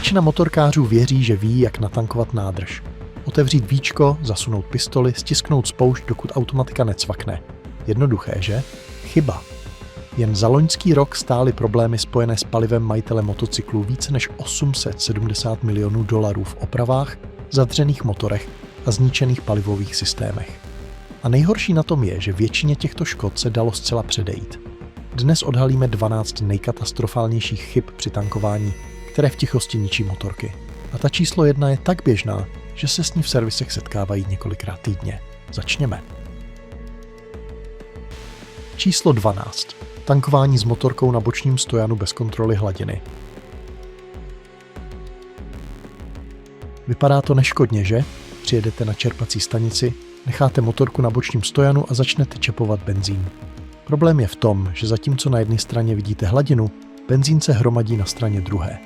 Většina motorkářů věří, že ví, jak natankovat nádrž. Otevřít víčko, zasunout pistoli, stisknout spoušť, dokud automatika necvakne. Jednoduché, že? Chyba. Jen za loňský rok stály problémy spojené s palivem majitele motocyklů více než $870 milionů v opravách, zadřených motorech a zničených palivových systémech. A nejhorší na tom je, že většině těchto škod se dalo zcela předejít. Dnes odhalíme 12 nejkatastrofálnějších chyb při tankování, které v tichosti ničí motorky. A ta číslo 1 je tak běžná, že se s ní v servisech setkávají několikrát týdně. Začněme. Číslo 12. Tankování s motorkou na bočním stojanu bez kontroly hladiny. Vypadá to neškodně, že? Přijedete na čerpací stanici, necháte motorku na bočním stojanu a začnete čepovat benzín. Problém je v tom, že zatímco na jedné straně vidíte hladinu, benzín se hromadí na straně druhé.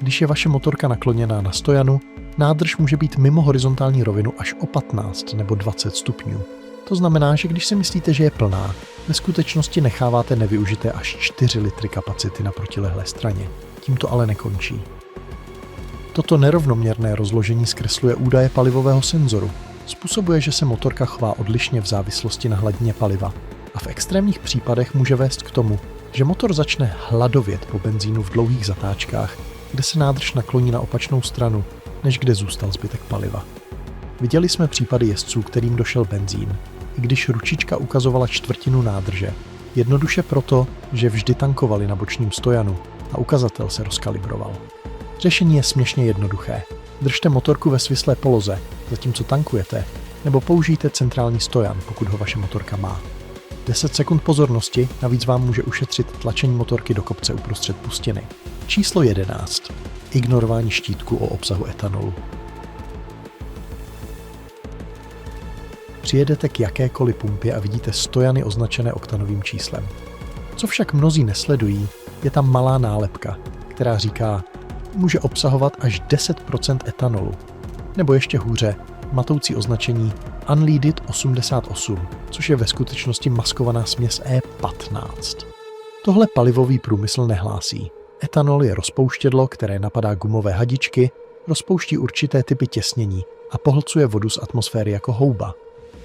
Když je vaše motorka nakloněná na stojanu, nádrž může být mimo horizontální rovinu až o 15 nebo 20 stupňů. To znamená, že když si myslíte, že je plná, ve skutečnosti necháváte nevyužité až 4 litry kapacity na protilehlé straně. Tím to ale nekončí. Toto nerovnoměrné rozložení zkresluje údaje palivového senzoru. Způsobuje, že se motorka chová odlišně v závislosti na hladině paliva. A v extrémních případech může vést k tomu, že motor začne hladovět po benzínu v dlouhých zatáčkách, kde se nádrž nakloní na opačnou stranu, než kde zůstal zbytek paliva. Viděli jsme případy jezdců, kterým došel benzín, i když ručička ukazovala čtvrtinu nádrže. Jednoduše proto, že vždy tankovali na bočním stojanu a ukazatel se rozkalibroval. Řešení je směšně jednoduché. Držte motorku ve svislé poloze, zatímco tankujete, nebo použijte centrální stojan, pokud ho vaše motorka má. 10 sekund pozornosti navíc vám může ušetřit tlačení motorky do kopce uprostřed pustiny. Číslo 11. Ignorování štítku o obsahu etanolu. Přijedete k jakékoliv pumpě a vidíte stojany označené oktanovým číslem. Co však mnozí nesledují, je tam malá nálepka, která říká, může obsahovat až 10% etanolu. Nebo ještě hůře, matoucí označení Unleaded 88, což je ve skutečnosti maskovaná směs E15. Tohle palivový průmysl nehlásí. Etanol je rozpouštědlo, které napadá gumové hadičky, rozpouští určité typy těsnění a pohlcuje vodu z atmosféry jako houba.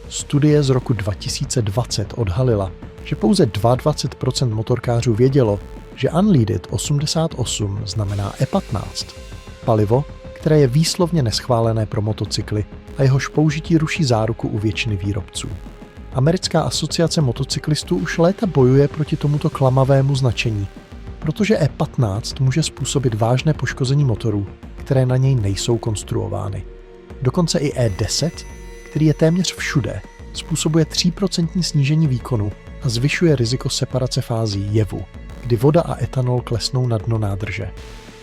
Studie z roku 2020 odhalila, že pouze 22% motorkářů vědělo, že Unleaded 88 znamená E15. Palivo, které je výslovně neschválené pro motocykly a jehož použití ruší záruku u většiny výrobců. Americká asociace motocyklistů už léta bojuje proti tomuto klamavému značení, protože E15 může způsobit vážné poškození motorů, které na něj nejsou konstruovány. Dokonce i E10, který je téměř všude, způsobuje 3% snížení výkonu a zvyšuje riziko separace fází jevu, kdy voda a etanol klesnou na dno nádrže.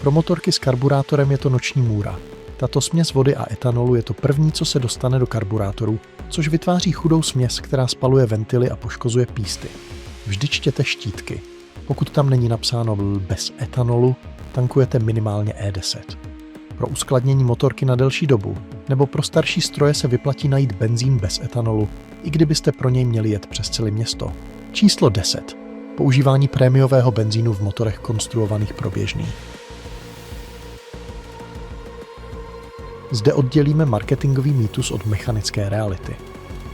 Pro motorky s karburátorem je to noční můra. Tato směs vody a etanolu je to první, co se dostane do karburátoru, což vytváří chudou směs, která spaluje ventily a poškozuje písty. Vždy čtěte štítky. Pokud tam není napsáno bez etanolu, tankujete minimálně E10. Pro uskladnění motorky na delší dobu nebo pro starší stroje se vyplatí najít benzín bez etanolu, i kdybyste pro něj měli jet přes celé město. Číslo 10. Používání prémiového benzínu v motorech konstruovaných pro běžný. Zde oddělíme marketingový mýtus od mechanické reality.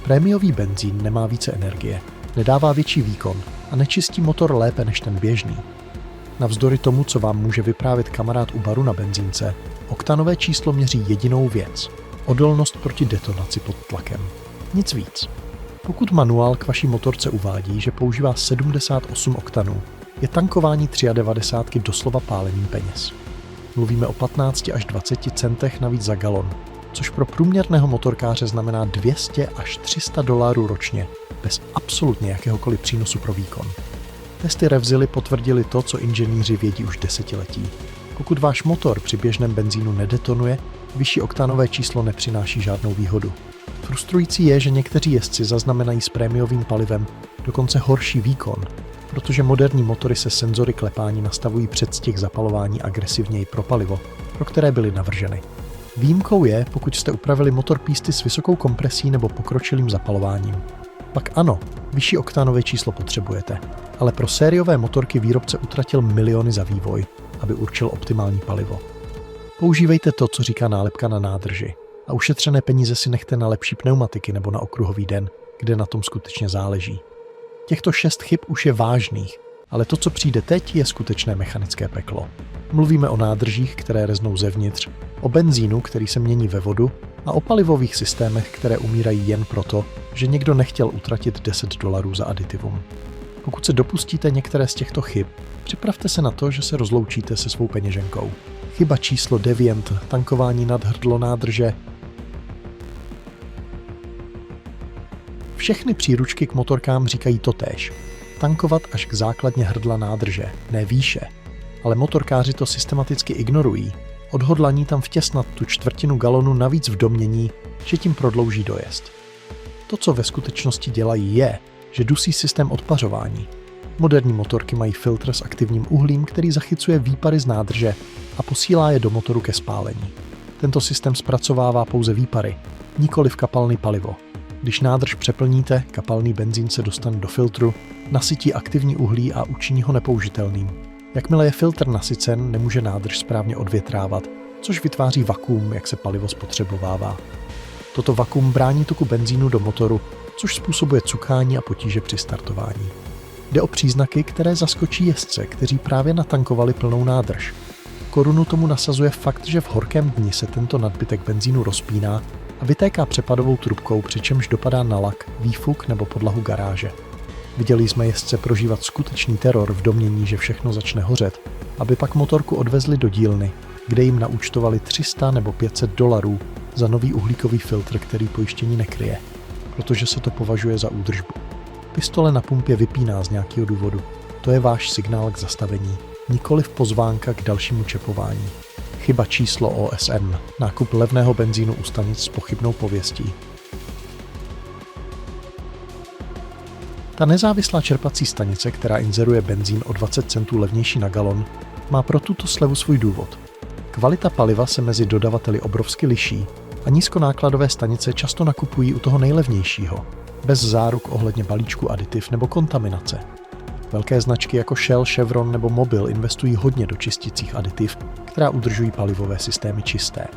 Prémiový benzín nemá více energie, nedává větší výkon a nečistí motor lépe než ten běžný. Navzdory tomu, co vám může vyprávět kamarád u baru na benzínce, oktanové číslo měří jedinou věc – odolnost proti detonaci pod tlakem. Nic víc. Pokud manuál k vaší motorce uvádí, že používá 78 oktanů, je tankování 93 doslova pálením peněz. Mluvíme o 15 až 20 centech navíc za galon, což pro průměrného motorkáře znamená $200 až $300 ročně, bez absolutně jakéhokoliv přínosu pro výkon. Testy Revzily potvrdili to, co inženýři vědí už desetiletí. Pokud váš motor při běžném benzínu nedetonuje, vyšší oktanové číslo nepřináší žádnou výhodu. Frustrující je, že někteří jezdci zaznamenají s prémiovým palivem dokonce horší výkon, protože moderní motory se senzory klepání nastavují předstih zapalování agresivněji pro palivo, pro které byly navrženy. Výjimkou je, pokud jste upravili motor písty s vysokou kompresí nebo pokročilým zapalováním. Pak ano, vyšší oktanové číslo potřebujete, ale pro sériové motorky výrobce utratil miliony za vývoj, aby určil optimální palivo. Používejte to, co říká nálepka na nádrži. A ušetřené peníze si nechte na lepší pneumatiky nebo na okruhový den, kde na tom skutečně záleží. Těchto 6 chyb už je vážných, ale to, co přijde teď, je skutečné mechanické peklo. Mluvíme o nádržích, které reznou zevnitř, o benzínu, který se mění ve vodu a o palivových systémech, které umírají jen proto, že někdo nechtěl utratit $10 za aditivum. Pokud se dopustíte některé z těchto chyb, připravte se na to, že se rozloučíte se svou peněženkou. Chyba číslo 9. Tankování nad hrdlo nádrže. Všechny příručky k motorkám říkají totéž. Tankovat až k základně hrdla nádrže, ne výše. Ale motorkáři to systematicky ignorují. Odhodlaní tam vtěsnat tu 1/4 galonu navíc v domnění, že tím prodlouží dojezd. To, co ve skutečnosti dělají, je, že dusí systém odpařování. Moderní motorky mají filtr s aktivním uhlím, který zachycuje výpary z nádrže a posílá je do motoru ke spálení. Tento systém zpracovává pouze výpary, nikoliv kapalné palivo. Když nádrž přeplníte, kapalný benzín se dostane do filtru, nasytí aktivní uhlí a učiní ho nepoužitelným. Jakmile je filtr nasycen, nemůže nádrž správně odvětrávat, což vytváří vakuum, jak se palivo spotřebovává. Toto vakuum brání toku benzínu do motoru, což způsobuje cukání a potíže při startování. Jde o příznaky, které zaskočí jezdce, kteří právě natankovali plnou nádrž. Korunu tomu nasazuje fakt, že v horkém dni se tento nadbytek benzínu rozpíná a vytéká přepadovou trubkou, přičemž dopadá na lak, výfuk nebo podlahu garáže. Viděli jsme jezdce prožívat skutečný teror v domnění, že všechno začne hořet, aby pak motorku odvezli do dílny, kde jim naúčtovali $300 nebo $500 za nový uhlíkový filtr, který pojištění nekryje, protože se to považuje za údržbu. Pistole na pumpě vypíná z nějakého důvodu. To je váš signál k zastavení, nikoliv pozvánka k dalšímu čepování. Chyba číslo OSM. Nákup levného benzínu u stanic s pochybnou pověstí. Ta nezávislá čerpací stanice, která inzeruje benzín o 20 centů levnější na galon, má pro tuto slevu svůj důvod. Kvalita paliva se mezi dodavateli obrovsky liší a nízkonákladové stanice často nakupují u toho nejlevnějšího, bez záruk ohledně balíčku aditiv nebo kontaminace. Velké značky jako Shell, Chevron nebo Mobil investují hodně do čistících aditiv, která udržují palivové systémy čisté.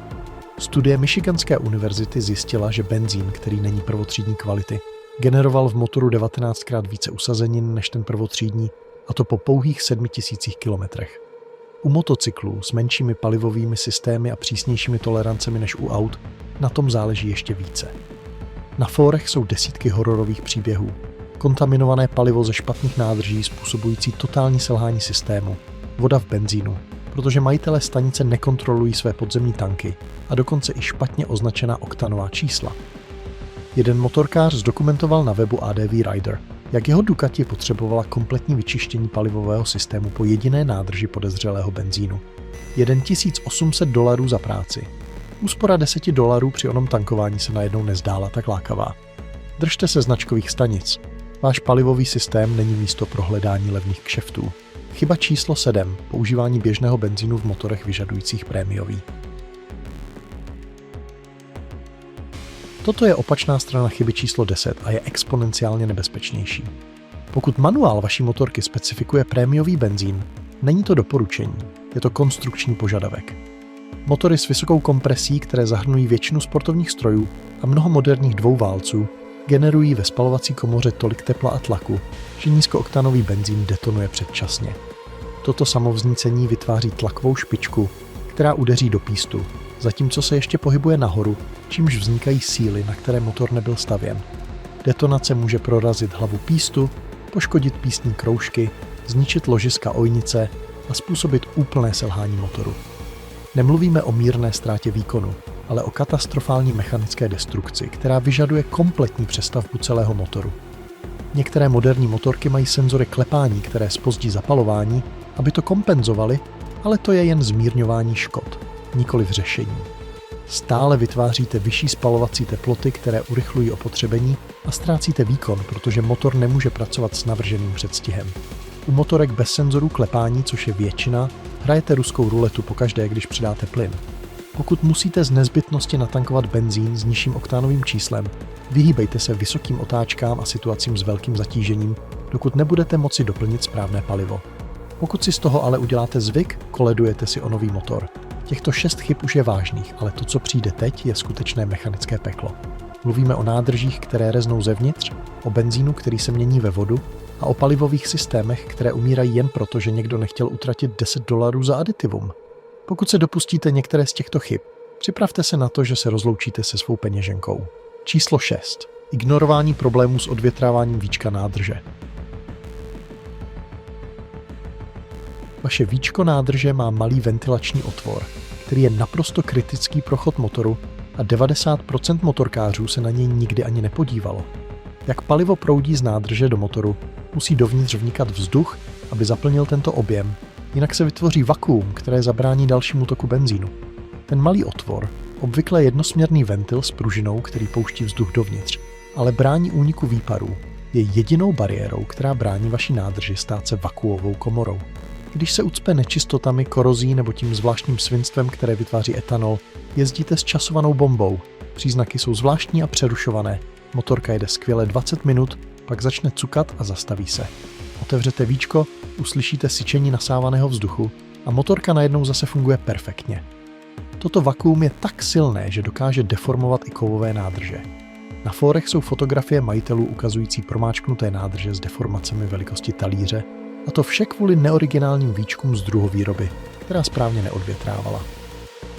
Studie Michiganské univerzity zjistila, že benzín, který není prvotřídní kvality, generoval v motoru 19krát více usazenin než ten prvotřídní, a to po pouhých 7000 kilometrech. U motocyklů s menšími palivovými systémy a přísnějšími tolerancemi než u aut na tom záleží ještě více. Na fórech jsou desítky hororových příběhů. Kontaminované palivo ze špatných nádrží způsobující totální selhání systému, voda v benzínu, protože majitelé stanice nekontrolují své podzemní tanky a dokonce i špatně označená oktanová čísla. Jeden motorkář zdokumentoval na webu ADV Rider, jak jeho Ducati potřebovala kompletní vyčištění palivového systému po jediné nádrži podezřelého benzínu. $1800 za práci. Úspora $10 při onom tankování se najednou nezdála tak lákavá. Držte se značkových stanic. Váš palivový systém není místo pro hledání levných kšeftů. Chyba číslo 7. Používání běžného benzínu v motorech vyžadujících prémiový. Toto je opačná strana chyby číslo 10 a je exponenciálně nebezpečnější. Pokud manuál vaší motorky specifikuje prémiový benzín, není to doporučení, je to konstrukční požadavek. Motory s vysokou kompresí, které zahrnují většinu sportovních strojů a mnoho moderních dvouválců, generují ve spalovací komoře tolik tepla a tlaku, že nízkooktanový benzín detonuje předčasně. Toto samovznícení vytváří tlakovou špičku, která udeří do pístu, zatímco se ještě pohybuje nahoru, čímž vznikají síly, na které motor nebyl stavěn. Detonace může prorazit hlavu pístu, poškodit pístní kroužky, zničit ložiska ojnice a způsobit úplné selhání motoru. Nemluvíme o mírné ztrátě výkonu, ale o katastrofální mechanické destrukci, která vyžaduje kompletní přestavbu celého motoru. Některé moderní motorky mají senzory klepání, které zpozdí zapalování, aby to kompenzovaly, ale to je jen zmírňování škod, nikoliv řešení. Stále vytváříte vyšší spalovací teploty, které urychlují opotřebení a ztrácíte výkon, protože motor nemůže pracovat s navrženým předstihem. U motorek bez senzorů klepání, což je většina, hrajete ruskou ruletu pokaždé, když přidáte plyn. Pokud musíte z nezbytnosti natankovat benzín s nižším oktánovým číslem, vyhýbejte se vysokým otáčkám a situacím s velkým zatížením, dokud nebudete moci doplnit správné palivo. Pokud si z toho ale uděláte zvyk, koledujete si o nový motor. Těchto 6 chyb už je vážných, ale to, co přijde teď, je skutečné mechanické peklo. Mluvíme o nádržích, které reznou zevnitř, o benzínu, který se mění ve vodu a o palivových systémech, které umírají jen proto, že někdo nechtěl utratit $10 za aditivum. Pokud se dopustíte některé z těchto chyb, připravte se na to, že se rozloučíte se svou peněženkou. Číslo 6. Ignorování problémů s odvětráváním víčka nádrže. Vaše víčko nádrže má malý ventilační otvor, který je naprosto kritický pro chod motoru a 90% motorkářů se na něj nikdy ani nepodívalo. Jak palivo proudí z nádrže do motoru, musí dovnitř vnikat vzduch, aby zaplnil tento objem, jinak se vytvoří vakuum, které zabrání dalšímu toku benzínu. Ten malý otvor, obvykle jednosměrný ventil s pružinou, který pouští vzduch dovnitř, ale brání úniku výparů, je jedinou bariérou, která brání vaší nádrži stát se vakuovou komorou. Když se ucpe nečistotami, korozí nebo tím zvláštním svinstvem, které vytváří etanol, jezdíte s časovanou bombou. Příznaky jsou zvláštní a přerušované. Motorka jede skvěle 20 minut, pak začne cukat a zastaví se. Otevřete víčko, uslyšíte syčení nasávaného vzduchu a motorka najednou zase funguje perfektně. Toto vakuum je tak silné, že dokáže deformovat i kovové nádrže. Na fórech jsou fotografie majitelů ukazující promáčknuté nádrže s deformacemi velikosti talíře, a to vše kvůli neoriginálním víčkům z druhovýroby, která správně neodvětrávala.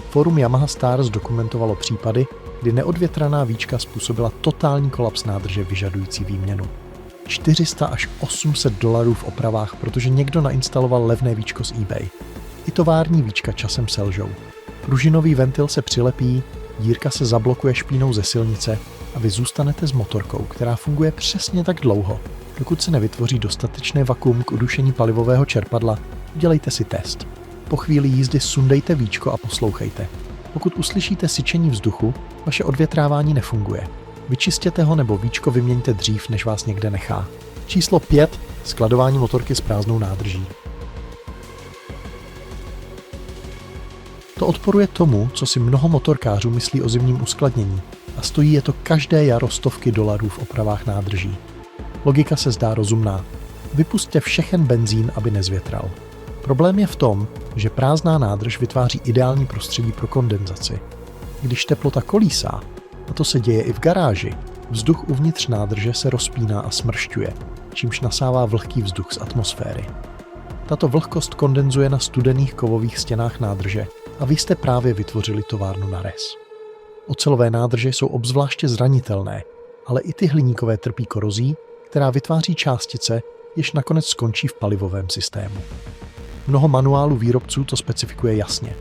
Fórum Yamaha Stars dokumentovalo případy, kdy neodvětraná víčka způsobila totální kolaps nádrže vyžadující výměnu. $400 až $800 v opravách, protože někdo nainstaloval levné víčko z eBay. I tovární víčka časem selžou. Pružinový ventil se přilepí, dírka se zablokuje špínou ze silnice a vy zůstanete s motorkou, která funguje přesně tak dlouho, dokud se nevytvoří dostatečné vakuum k udušení palivového čerpadla. Udělejte si test. Po chvíli jízdy sundejte víčko a poslouchejte. Pokud uslyšíte syčení vzduchu, vaše odvětrávání nefunguje. Vyčistěte ho nebo víčko vyměňte dřív, než vás někde nechá. Číslo 5. Skladování motorky s prázdnou nádrží. To odporuje tomu, co si mnoho motorkářů myslí o zimním uskladnění a stojí je to každé jaro stovky dolarů v opravách nádrží. Logika se zdá rozumná. Vypusťte všechen benzín, aby nezvětral. Problém je v tom, že prázdná nádrž vytváří ideální prostředí pro kondenzaci. Když teplota kolísá, a to se děje i v garáži, vzduch uvnitř nádrže se rozpíná a smršťuje, čímž nasává vlhký vzduch z atmosféry. Tato vlhkost kondenzuje na studených kovových stěnách nádrže a vy jste právě vytvořili továrnu na rez. Ocelové nádrže jsou obzvláště zranitelné, ale i ty hliníkové trpí korozí, která vytváří částice, jež nakonec skončí v palivovém systému. Mnoho manuálů výrobců to specifikuje jasně.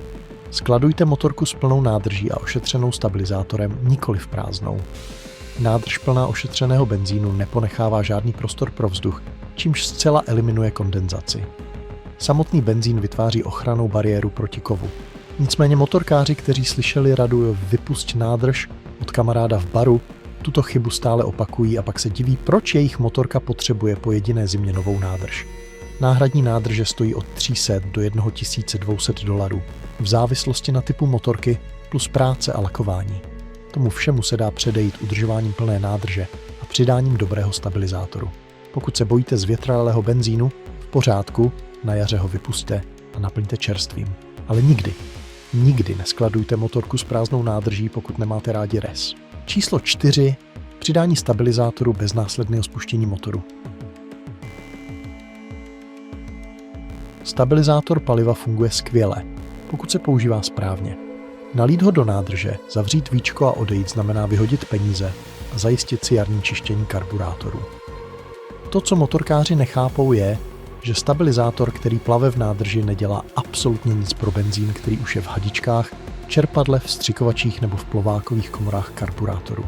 Skladujte motorku s plnou nádrží a ošetřenou stabilizátorem, nikoliv prázdnou. Nádrž plná ošetřeného benzínu neponechává žádný prostor pro vzduch, čímž zcela eliminuje kondenzaci. Samotný benzín vytváří ochrannou bariéru proti kovu. Nicméně motorkáři, kteří slyšeli radu vypusť nádrž od kamaráda v baru, tuto chybu stále opakují a pak se diví, proč jejich motorka potřebuje po jediné zimě novou nádrž. Náhradní nádrže stojí od $300 do $1200 v závislosti na typu motorky plus práce a lakování. Tomu všemu se dá předejít udržováním plné nádrže a přidáním dobrého stabilizátoru. Pokud se bojíte zvětralého benzínu, v pořádku, na jaře ho vypusťte a naplňte čerstvým. Ale nikdy neskladujte motorku s prázdnou nádrží, pokud nemáte rádi rez. Číslo 4. Přidání stabilizátoru bez následného spuštění motoru. Stabilizátor paliva funguje skvěle, pokud se používá správně. Nalít ho do nádrže, zavřít víčko a odejít znamená vyhodit peníze a zajistit si jarní čištění karburátoru. To, co motorkáři nechápou, je, že stabilizátor, který plave v nádrži, nedělá absolutně nic pro benzín, který už je v hadičkách, čerpadle, vstřikovačích nebo v plovákových komorách karburátoru.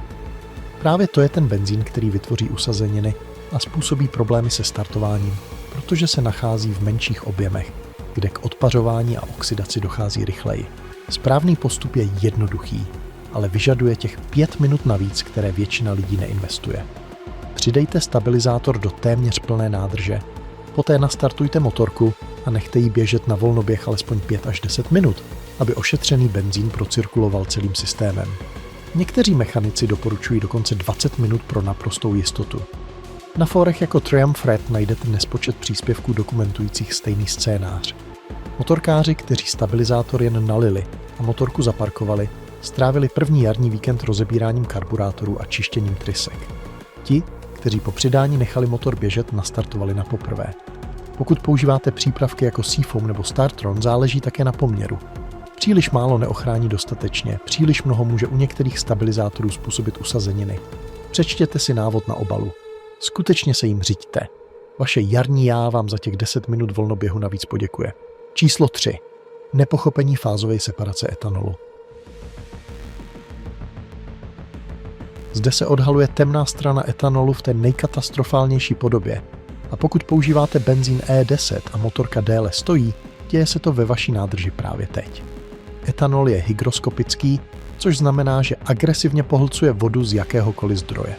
Právě to je ten benzín, který vytvoří usazeniny a způsobí problémy se startováním, protože se nachází v menších objemech, kde k odpařování a oxidaci dochází rychleji. Správný postup je jednoduchý, ale vyžaduje těch 5 minut navíc, které většina lidí neinvestuje. Přidejte stabilizátor do téměř plné nádrže, poté nastartujte motorku a nechte ji běžet na volnoběh alespoň 5 až 10 minut, aby ošetřený benzín procirkuloval celým systémem. Někteří mechanici doporučují dokonce 20 minut pro naprostou jistotu. Na fórech jako Triumph Red najdete nespočet příspěvků dokumentujících stejný scénář. Motorkáři, kteří stabilizátor jen nalili a motorku zaparkovali, strávili první jarní víkend rozebíráním karburátorů a čištěním trysek. Ti, kteří po přidání nechali motor běžet, nastartovali na poprvé. Pokud používáte přípravky jako Seafoam nebo Startron, záleží také na poměru. Příliš málo neochrání dostatečně, příliš mnoho může u některých stabilizátorů způsobit usazeniny. Přečtěte si návod na obalu. Skutečně se jim řiďte. Vaše jarní já vám za těch 10 minut volnoběhu navíc poděkuje. Číslo 3. Nepochopení fázové separace etanolu. Zde se odhaluje temná strana etanolu v té nejkatastrofálnější podobě. A pokud používáte benzín E10 a motorka déle stojí, děje se to ve vaší nádrži právě teď. Etanol je hygroskopický, což znamená, že agresivně pohlcuje vodu z jakéhokoliv zdroje.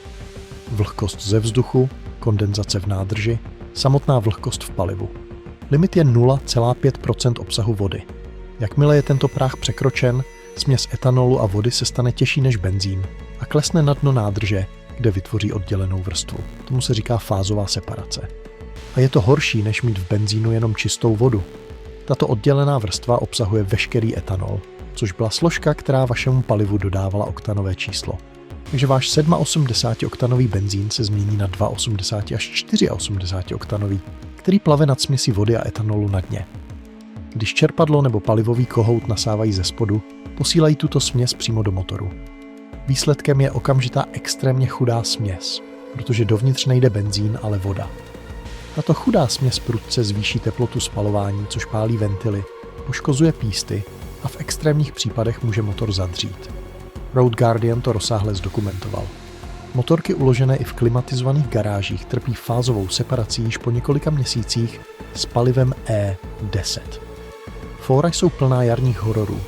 Vlhkost ze vzduchu, kondenzace v nádrži, samotná vlhkost v palivu. Limit je 0,5% obsahu vody. Jakmile je tento práh překročen, směs etanolu a vody se stane těžší než benzín a klesne na dno nádrže, kde vytvoří oddělenou vrstvu. Tomu se říká fázová separace. A je to horší, než mít v benzínu jenom čistou vodu. Tato oddělená vrstva obsahuje veškerý etanol, což byla složka, která vašemu palivu dodávala oktanové číslo. Takže váš 87-oktanový benzín se změní na 2,80 až 4,80 oktanový, který plave nad směsí vody a etanolu na dně. Když čerpadlo nebo palivový kohout nasávají ze spodu, posílají tuto směs přímo do motoru. Výsledkem je okamžitá extrémně chudá směs, protože dovnitř nejde benzín, ale voda. Tato chudá směs prudce zvýší teplotu spalování, což pálí ventily, poškozuje písty a v extrémních případech může motor zadřít. Road Guardian to rozsáhle zdokumentoval. Motorky uložené i v klimatizovaných garážích trpí fázovou separací již po několika měsících s palivem E10. Fóra jsou plná jarních hororů.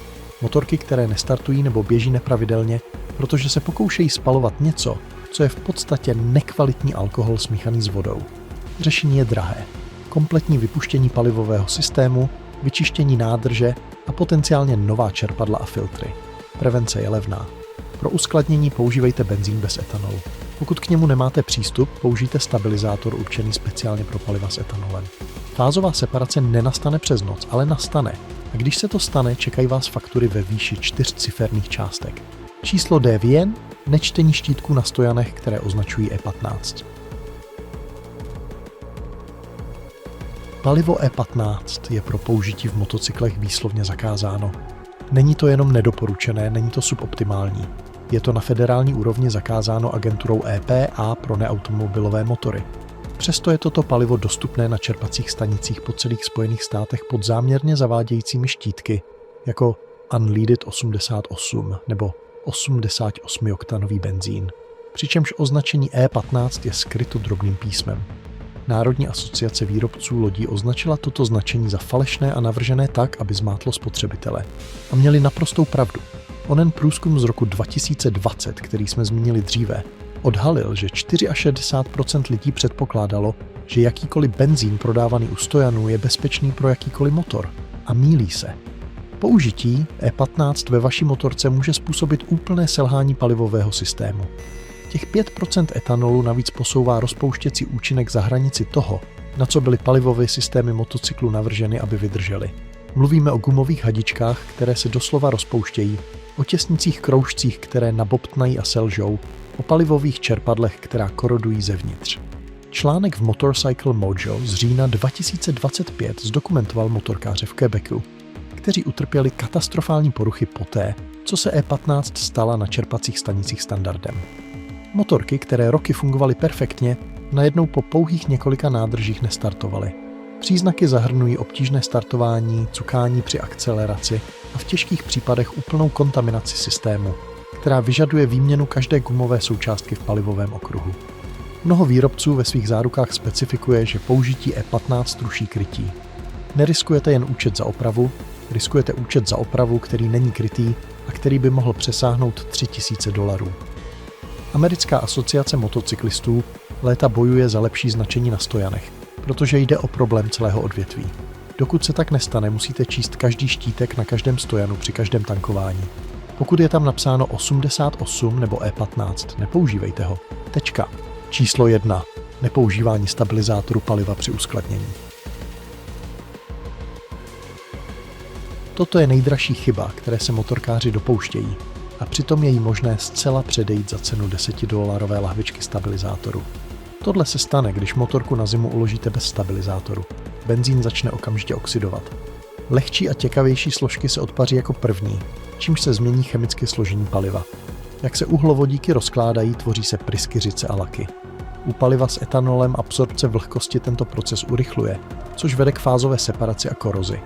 Motorky, které nestartují nebo běží nepravidelně, protože se pokoušejí spalovat něco, co je v podstatě nekvalitní alkohol smíchaný s vodou. Řešení je drahé. Kompletní vypuštění palivového systému, vyčištění nádrže a potenciálně nová čerpadla a filtry. Prevence je levná. Pro uskladnění používejte benzín bez etanolu. Pokud k němu nemáte přístup, použijte stabilizátor určený speciálně pro paliva s etanolem. Fázová separace nenastane přes noc, ale nastane. A když se to stane, čekají vás faktury ve výši 4ciferných částek. Číslo D jen nečtení štítků na stojanech, které označují E15. Palivo E15 je pro použití v motocyklech výslovně zakázáno. Není to jenom nedoporučené, není to suboptimální. Je to na federální úrovni zakázáno agenturou EPA pro neautomobilové motory. Přesto je toto palivo dostupné na čerpacích stanicích po celých Spojených státech pod záměrně zavádějícími štítky, jako Unleaded 88 nebo 88-oktanový benzín, přičemž označení E15 je skryto drobným písmem. Národní asociace výrobců lodí označila toto značení za falešné a navržené tak, aby zmátlo spotřebitele. A měli naprostou pravdu. Onen průzkum z roku 2020, který jsme zmínili dříve, odhalil, že 64% lidí předpokládalo, že jakýkoliv benzín prodávaný u stojanů je bezpečný pro jakýkoliv motor. A mýlí se. Použití E15 ve vaší motorce může způsobit úplné selhání palivového systému. Těch 5% etanolu navíc posouvá rozpouštěcí účinek za hranici toho, na co byly palivové systémy motocyklu navrženy, aby vydržely. Mluvíme o gumových hadičkách, které se doslova rozpouštějí, o těsnicích kroužcích, které nabobtnají a selžou, o palivových čerpadlech, která korodují zevnitř. Článek v Motorcycle Mojo z října 2025 zdokumentoval motorkáře v Quebecu, kteří utrpěli katastrofální poruchy poté, co se E15 stala na čerpacích stanicích standardem. Motorky, které roky fungovaly perfektně, najednou po pouhých několika nádržích nestartovaly. Příznaky zahrnují obtížné startování, cukání při akceleraci a v těžkých případech úplnou kontaminaci systému, která vyžaduje výměnu každé gumové součástky v palivovém okruhu. Mnoho výrobců ve svých zárukách specifikuje, že použití E15 ruší krytí. Neriskujete jen účet za opravu, riskujete účet za opravu, který není krytý a který by mohl přesáhnout $3,000. Americká asociace motocyklistů léta bojuje za lepší značení na stojanech, protože jde o problém celého odvětví. Dokud se tak nestane, musíte číst každý štítek na každém stojanu při každém tankování. Pokud je tam napsáno 88 nebo E15, nepoužívejte ho. Tečka. Číslo 1. Nepoužívání stabilizátoru paliva při uskladnění. Toto je nejdražší chyba, které se motorkáři dopouštějí, a přitom je jí možné zcela předejít za cenu $10 lahvičky stabilizátoru. Tohle se stane, když motorku na zimu uložíte bez stabilizátoru. Benzín začne okamžitě oxidovat. Lehčí a těkavější složky se odpaří jako první, čímž se změní chemické složení paliva. Jak se uhlovodíky rozkládají, tvoří se pryskyřice a laky. U paliva s etanolem absorpce vlhkosti tento proces urychluje, což vede k fázové separaci a korozi.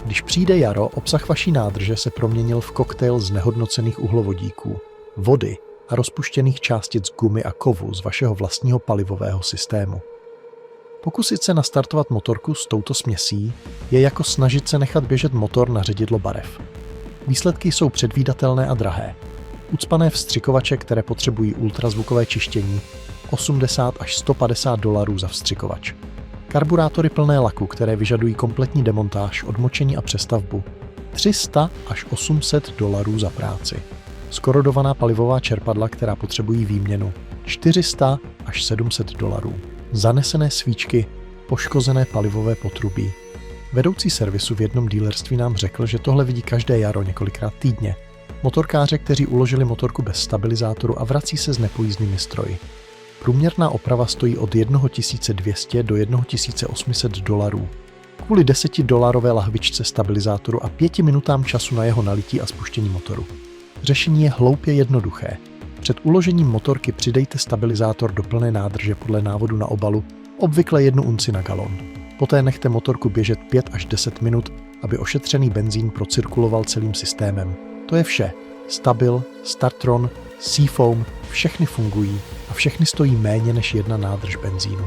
Když přijde jaro, obsah vaší nádrže se proměnil v koktejl znehodnocených uhlovodíků, vody a rozpuštěných částic gumy a kovu z vašeho vlastního palivového systému. Pokusit se nastartovat motorku s touto směsí je jako snažit se nechat běžet motor na ředidlo barev. Výsledky jsou předvídatelné a drahé. Ucpané vstřikovače, které potřebují ultrazvukové čištění, $80 až $150 za vstřikovač. Karburátory plné laku, které vyžadují kompletní demontáž, odmočení a přestavbu, $300 až $800 za práci. Skorodovaná palivová čerpadla, která potřebují výměnu, $400 až $700. Zanesené svíčky, poškozené palivové potrubí. Vedoucí servisu v jednom dealerství nám řekl, že tohle vidí každé jaro několikrát týdně. Motorkáře, kteří uložili motorku bez stabilizátoru a vrací se s nepojízdnými stroji. Průměrná oprava stojí od $1200 do $1800 kvůli $10 lahvičce stabilizátoru a 5 minutám času na jeho nalití a spuštění motoru. Řešení je hloupě jednoduché. Před uložením motorky přidejte stabilizátor do plné nádrže podle návodu na obalu, obvykle 1 unci na galon. Poté nechte motorku běžet 5 až 10 minut, aby ošetřený benzín procirkuloval celým systémem. To je vše. Stabil, Startron, Seafoam, všechny fungují a všechny stojí méně než 1 nádrž benzínu.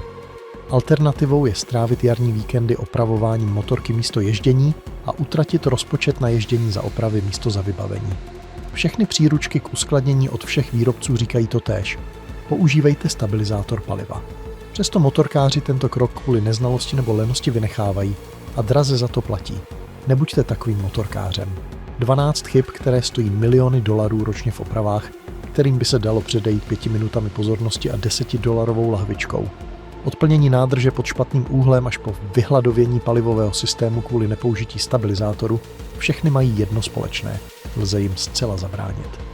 Alternativou je strávit jarní víkendy opravováním motorky místo ježdění a utratit rozpočet na ježdění za opravy místo za vybavení. Všechny příručky k uskladnění od všech výrobců říkají totéž. Používejte stabilizátor paliva. Přesto motorkáři tento krok kvůli neznalosti nebo lenosti vynechávají a draze za to platí. Nebuďte takovým motorkářem. 12 chyb, které stojí miliony dolarů ročně v opravách, kterým by se dalo předejít 5 minutami pozornosti a $10 lahvičkou. Od plnění nádrže pod špatným úhlem až po vyhladovění palivového systému kvůli nepoužití stabilizátoru, všechny mají jedno společné. Lze jim zcela zabránit.